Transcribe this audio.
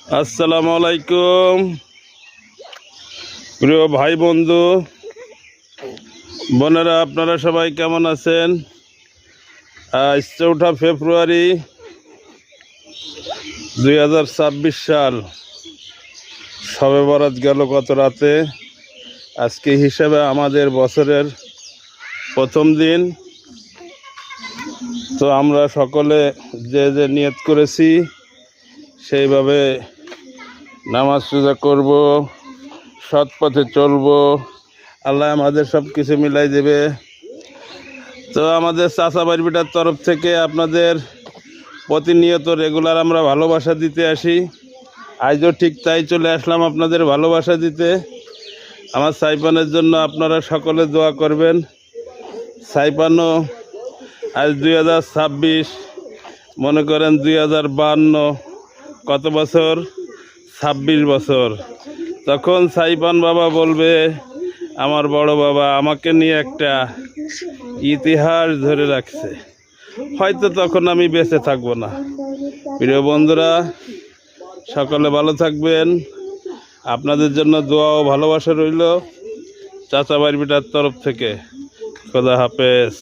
আসসালামু আলাইকুম প্রিয় ভাই বন্ধু বোনেরা, আপনারা সবাই কেমন আছেন? আজ 4 ফেব্রুয়ারি 2026 সাল। শবে বরাত গেল গত রাতে। আজকে হিসাবে আমাদের বছরের প্রথম দিন। তো আমরা সকলে যে যে নিয়ত করেছি সেইভাবে নামাজ রোজা করব, সৎ পথে চলবো, আল্লাহ আমাদের সব কিছু মিলাই দেবে। তো আমাদের চাচা বাড়িটার তরফ থেকে আপনাদের প্রতিনিয়ত রেগুলার আমরা ভালোবাসা দিতে আসি। আজও ঠিক তাই চলে আসলাম আপনাদের ভালোবাসা দিতে। আমার সাইপানের জন্য আপনারা সকলে দোয়া করবেন। সাইপানও আজ 2026, মনে করেন 2052, কত বছর? 26 বছর। তখন সাইপান বাবা বলবে, আমার বড় বাবা আমাকে নিয়ে একটা ইতিহাস ধরে রাখছে। হয়তো তখন আমি বেঁচে থাকবো না। প্রিয় বন্ধুরা, সকলে ভালো থাকবেন। আপনাদের জন্য দোয়া ও ভালোবাসা রইল চাচা বাড়িটার তরফ থেকে। খোদা হাফেজ।